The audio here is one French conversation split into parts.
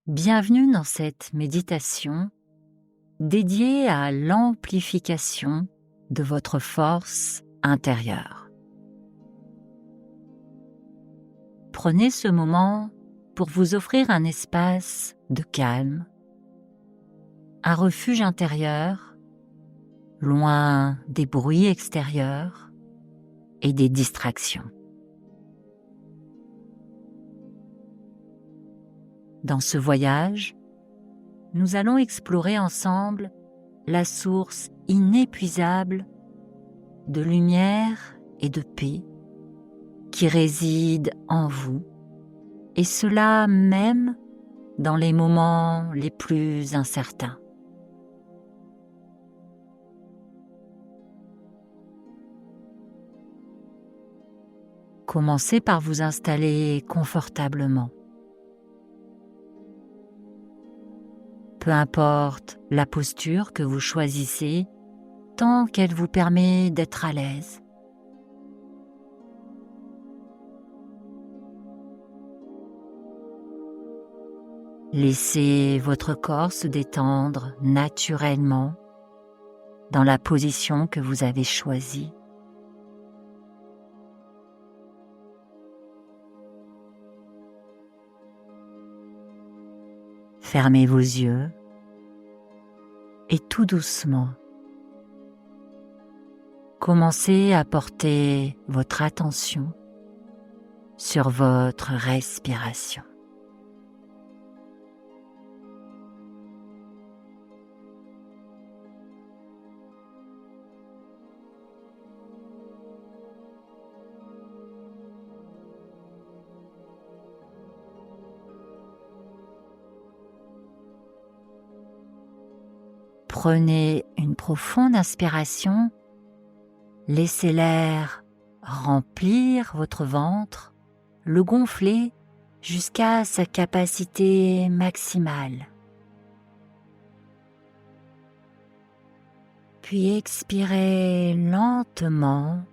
Bienvenue dans cette méditation dédiée à l'amplification de votre force intérieure. Prenez ce moment pour vous offrir un espace de calme, un refuge intérieur, loin des bruits extérieurs et des distractions. Dans ce voyage, nous allons explorer ensemble la source inépuisable de lumière et de paix qui réside en vous, et cela même dans les moments les plus incertains. Commencez par vous installer confortablement. Peu importe la posture que vous choisissez, tant qu'elle vous permet d'être à l'aise. Laissez votre corps se détendre naturellement dans la position que vous avez choisie. Fermez vos yeux et tout doucement, commencez à porter votre attention sur votre respiration. Prenez une profonde inspiration, laissez l'air remplir votre ventre, le gonfler jusqu'à sa capacité maximale. Puis expirez lentement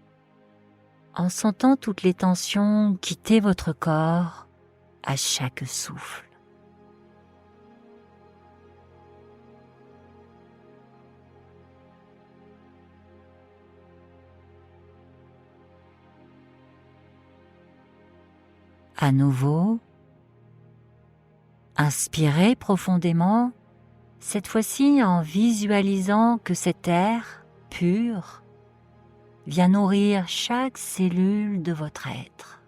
en sentant toutes les tensions quitter votre corps à chaque souffle. À nouveau, inspirez profondément, cette fois-ci en visualisant que cet air pur vient nourrir chaque cellule de votre être.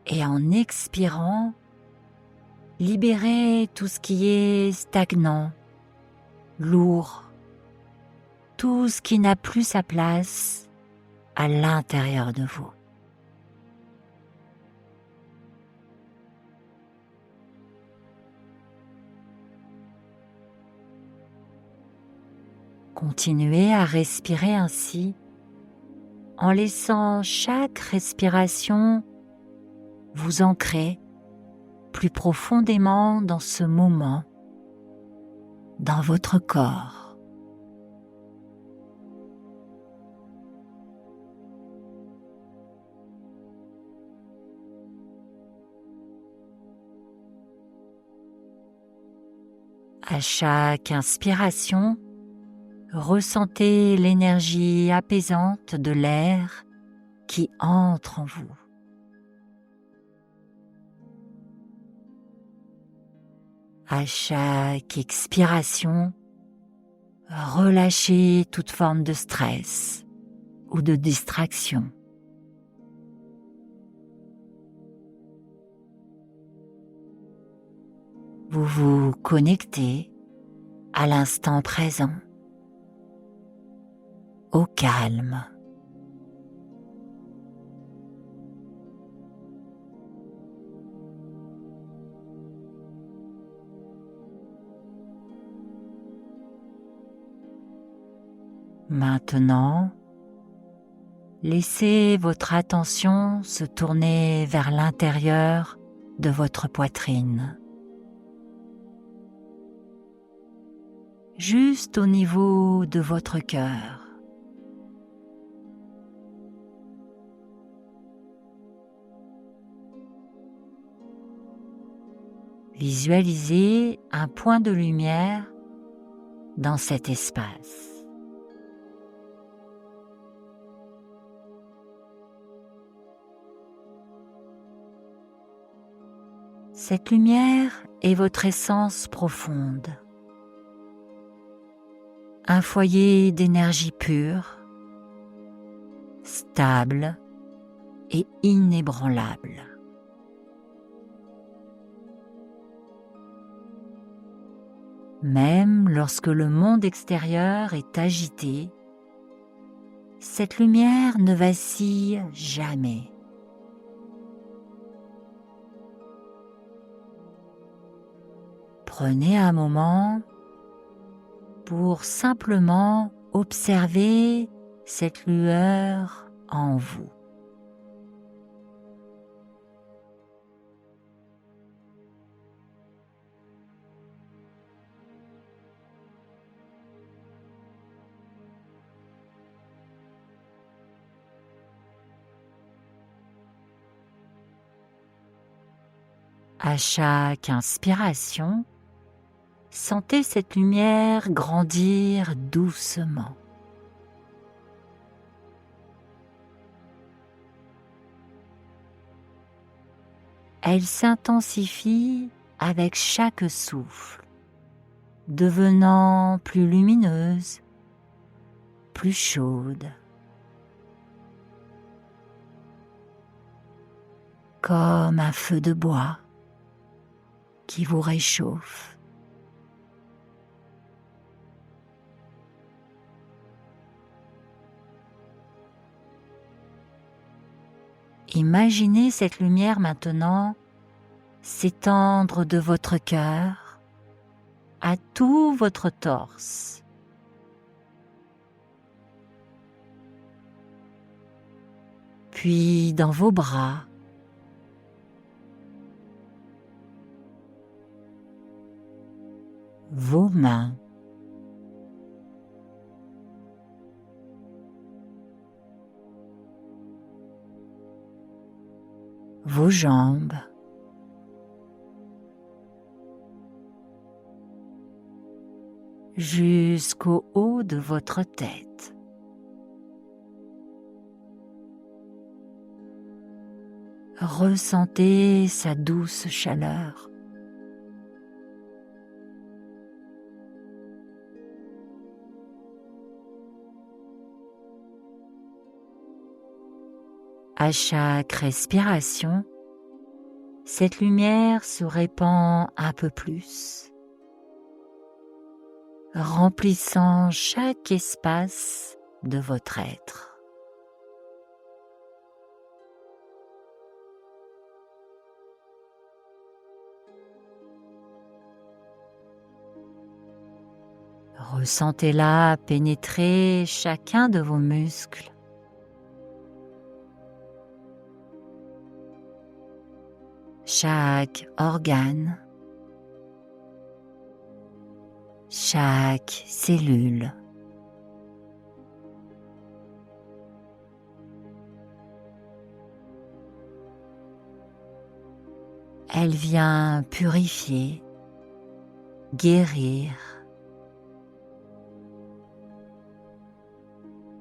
Et en expirant, libérez tout ce qui est stagnant, lourd, tout ce qui n'a plus sa place à l'intérieur de vous. Continuez à respirer ainsi, en laissant chaque respiration vous ancrer plus profondément dans ce moment, dans votre corps. À chaque inspiration, ressentez l'énergie apaisante de l'air qui entre en vous. À chaque expiration, relâchez toute forme de stress ou de distraction. Vous vous connectez à l'instant présent, au calme. Maintenant, laissez votre attention se tourner vers l'intérieur de votre poitrine. Juste au niveau de votre cœur. Visualisez un point de lumière dans cet espace. Cette lumière est votre essence profonde, un foyer d'énergie pure, stable et inébranlable. Même lorsque le monde extérieur est agité, cette lumière ne vacille jamais. Prenez un moment pour simplement observer cette lueur en vous. À chaque inspiration, sentez cette lumière grandir doucement. Elle s'intensifie avec chaque souffle, devenant plus lumineuse, plus chaude. Comme un feu de bois qui vous réchauffe. Imaginez cette lumière maintenant s'étendre de votre cœur à tout votre torse. Puis dans vos bras, vos mains, vos jambes, jusqu'au haut de votre tête. Ressentez sa douce chaleur. À chaque respiration, cette lumière se répand un peu plus, remplissant chaque espace de votre être. Ressentez-la pénétrer chacun de vos muscles. Chaque organe, chaque cellule. Elle vient purifier, guérir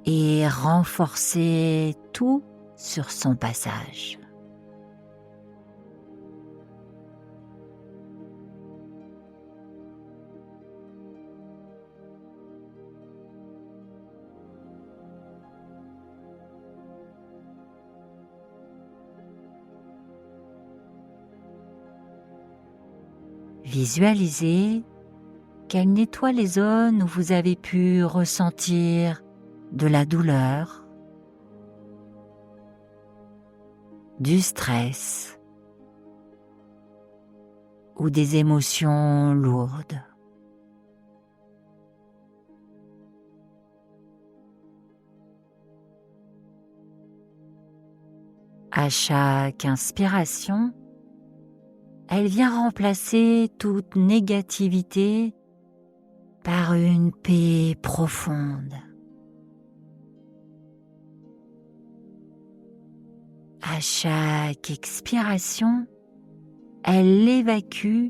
et renforcer tout sur son passage. Visualisez qu'elle nettoie les zones où vous avez pu ressentir de la douleur, du stress ou des émotions lourdes. À chaque inspiration, elle vient remplacer toute négativité par une paix profonde. À chaque expiration, elle évacue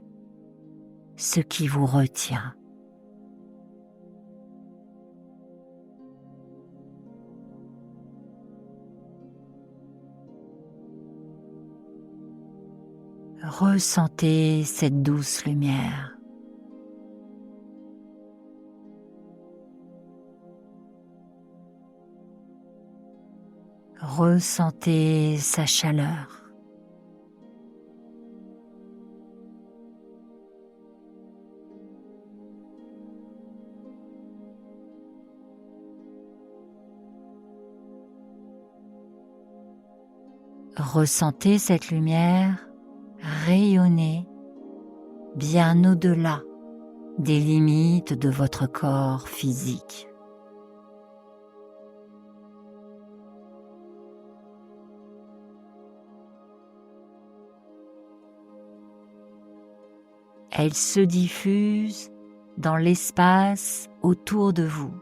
ce qui vous retient. Ressentez cette douce lumière. Ressentez sa chaleur. Ressentez cette lumière rayonner bien au-delà des limites de votre corps physique. Elle se diffuse dans l'espace autour de vous,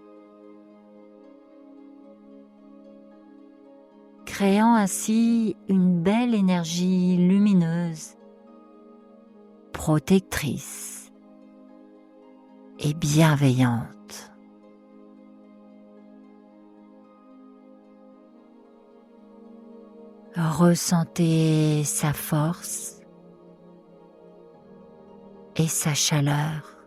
créant ainsi une belle énergie lumineuse, protectrice et bienveillante. Ressentez sa force et sa chaleur.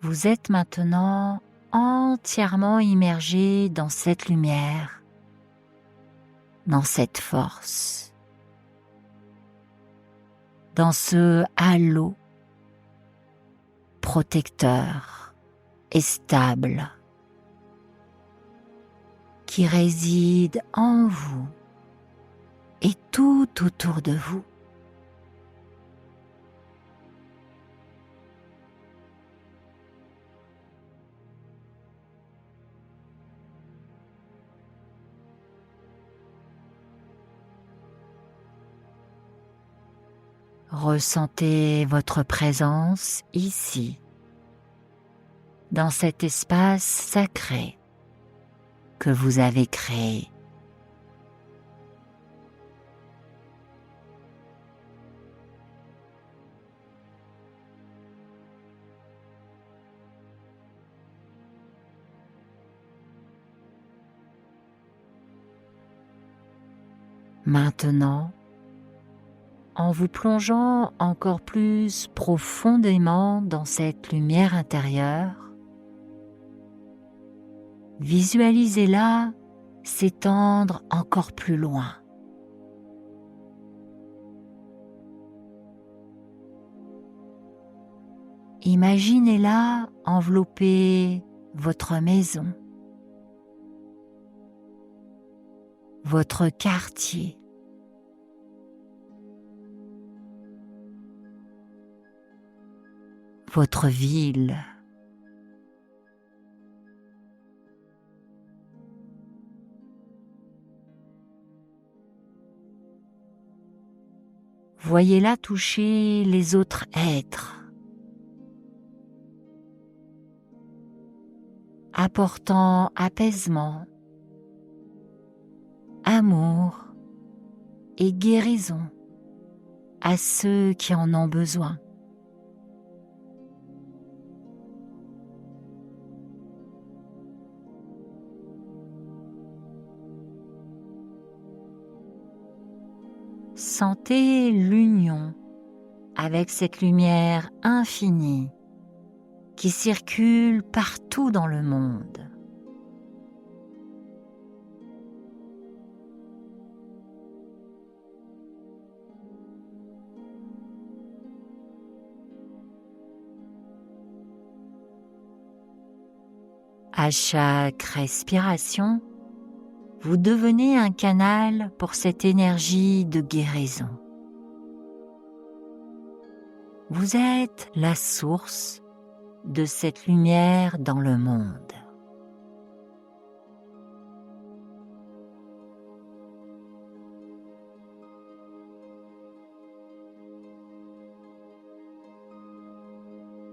Vous êtes maintenant entièrement immergé dans cette lumière, dans cette force, dans ce halo protecteur et stable qui réside en vous et tout autour de vous. Ressentez votre présence ici, dans cet espace sacré que vous avez créé. Maintenant, en vous plongeant encore plus profondément dans cette lumière intérieure, visualisez-la s'étendre encore plus loin. Imaginez-la envelopper votre maison, votre quartier, votre ville. Voyez-la toucher les autres êtres, apportant apaisement, amour et guérison à ceux qui en ont besoin. Sentez l'union avec cette lumière infinie qui circule partout dans le monde. À chaque respiration, vous devenez un canal pour cette énergie de guérison. Vous êtes la source de cette lumière dans le monde.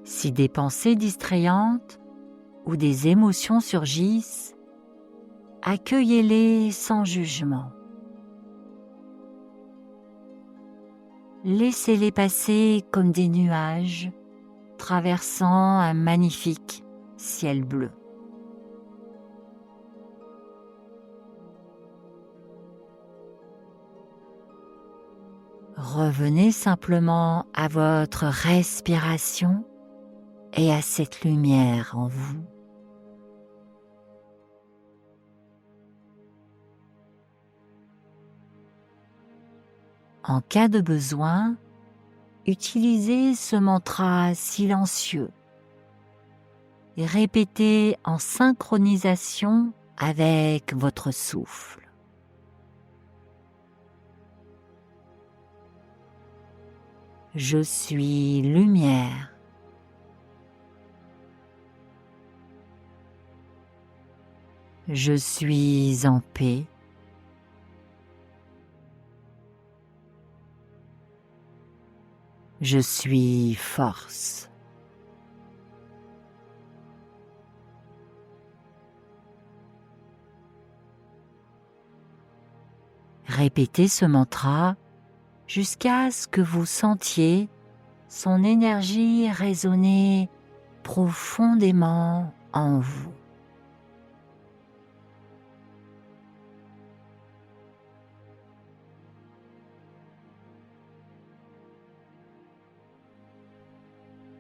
Si des pensées distrayantes ou des émotions surgissent, accueillez-les sans jugement. Laissez-les passer comme des nuages traversant un magnifique ciel bleu. Revenez simplement à votre respiration et à cette lumière en vous. En cas de besoin, utilisez ce mantra silencieux et répétez en synchronisation avec votre souffle. Je suis lumière. Je suis en paix. Je suis force. Répétez ce mantra jusqu'à ce que vous sentiez son énergie résonner profondément en vous.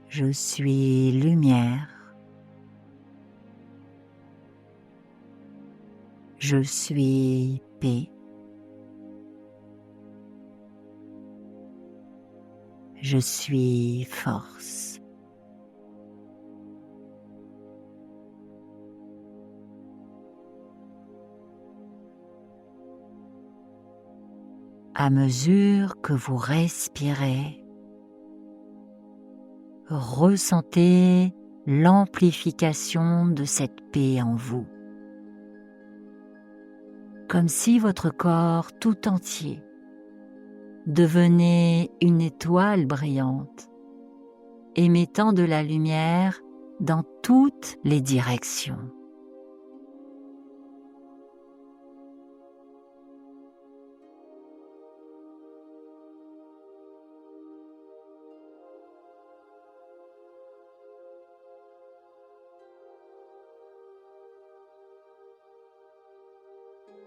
Je suis lumière. Je suis paix. Je suis force. À mesure que vous respirez, ressentez l'amplification de cette paix en vous, comme si votre corps tout entier devenait une étoile brillante, émettant de la lumière dans toutes les directions.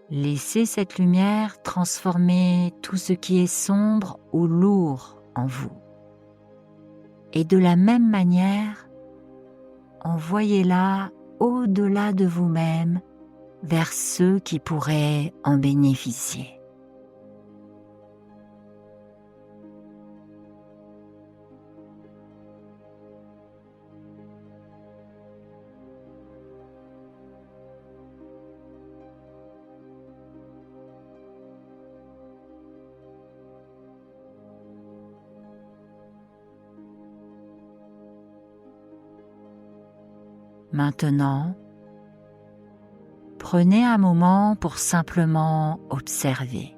Laissez cette lumière transformer tout ce qui est sombre ou lourd en vous. Et de la même manière, envoyez-la au-delà de vous-même vers ceux qui pourraient en bénéficier. Maintenant, prenez un moment pour simplement observer.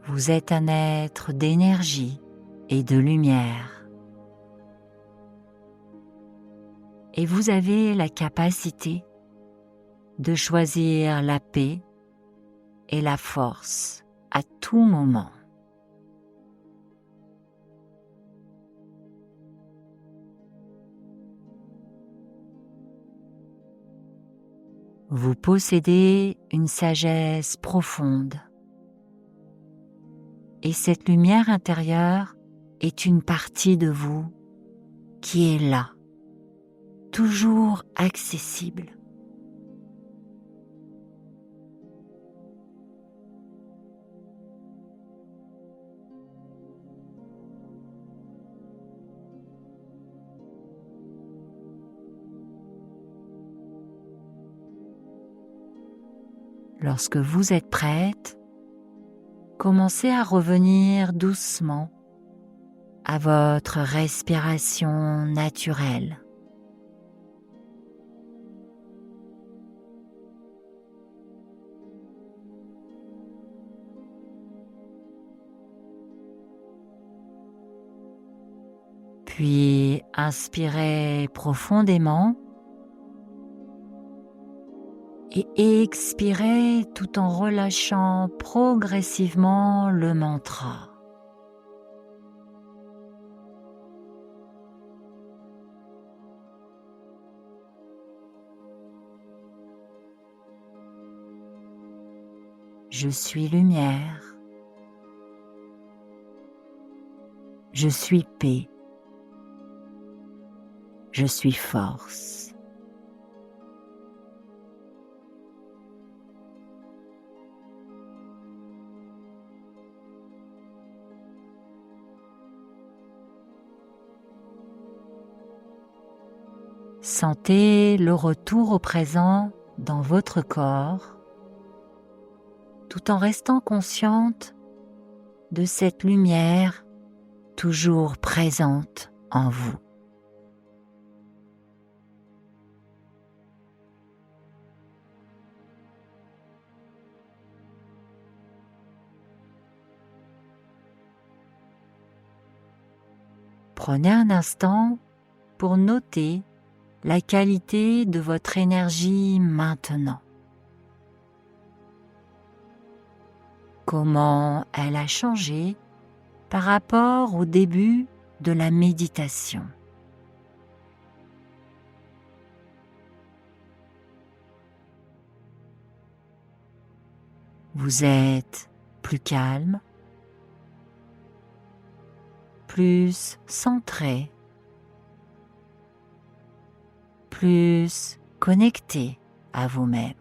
Vous êtes un être d'énergie et de lumière. Et vous avez la capacité de choisir la paix et la force à tout moment. Vous possédez une sagesse profonde et cette lumière intérieure est une partie de vous qui est là, toujours accessible. Lorsque vous êtes prête, commencez à revenir doucement à votre respiration naturelle. Puis inspirez profondément et expirez tout en relâchant progressivement le mantra. Je suis lumière. Je suis paix. Je suis force. Sentez le retour au présent dans votre corps, tout en restant consciente de cette lumière toujours présente en vous. Prenez un instant pour noter la qualité de votre énergie maintenant. Comment elle a changé par rapport au début de la méditation. Vous êtes plus calme, plus centré, plus connecté à vous-même.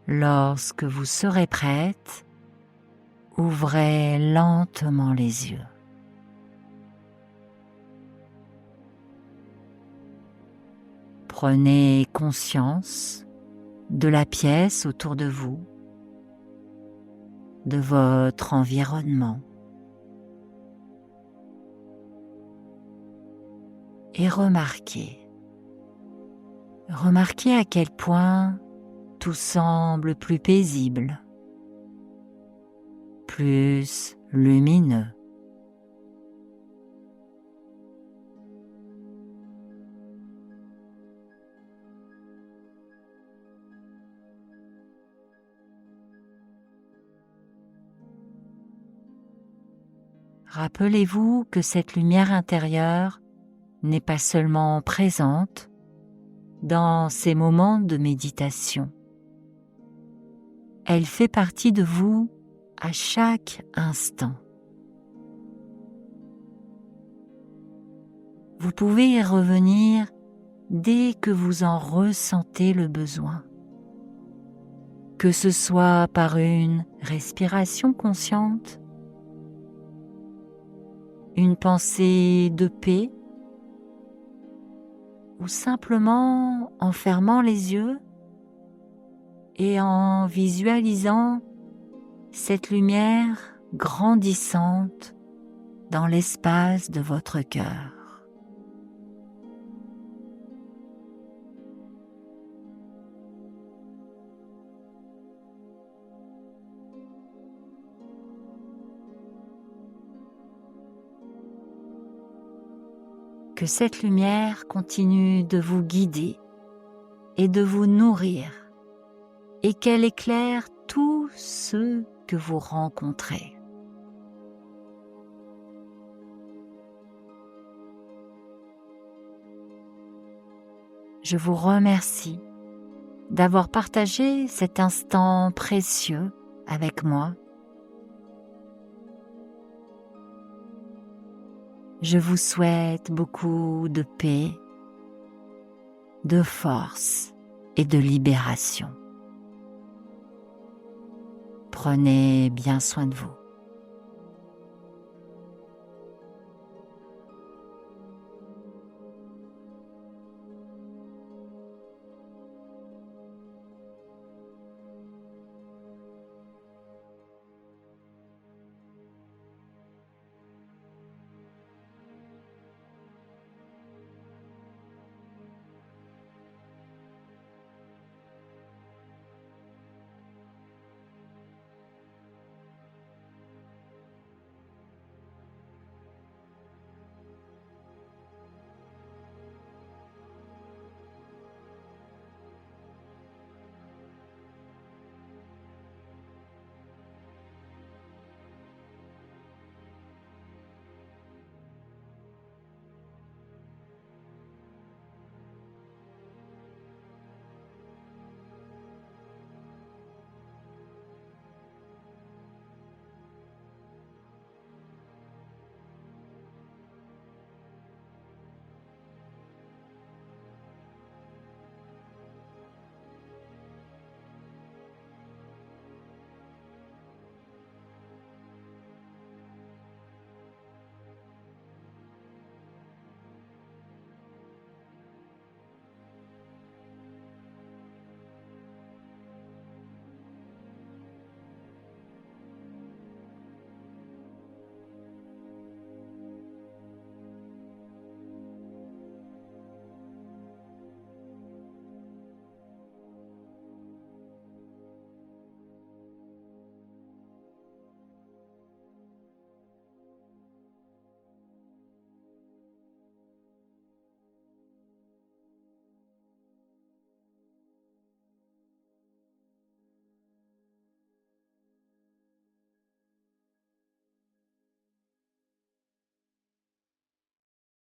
Lorsque vous serez prête, ouvrez lentement les yeux. Prenez conscience de la pièce autour de vous, de votre environnement et remarquez à quel point tout semble plus paisible, plus lumineux. Rappelez-vous que cette lumière intérieure n'est pas seulement présente dans ces moments de méditation. Elle fait partie de vous à chaque instant. Vous pouvez y revenir dès que vous en ressentez le besoin, que ce soit par une respiration consciente, une pensée de paix, ou simplement en fermant les yeux et en visualisant cette lumière grandissante dans l'espace de votre cœur. Que cette lumière continue de vous guider et de vous nourrir, et qu'elle éclaire tous ceux que vous rencontrez. Je vous remercie d'avoir partagé cet instant précieux avec moi. Je vous souhaite beaucoup de paix, de force et de libération. Prenez bien soin de vous.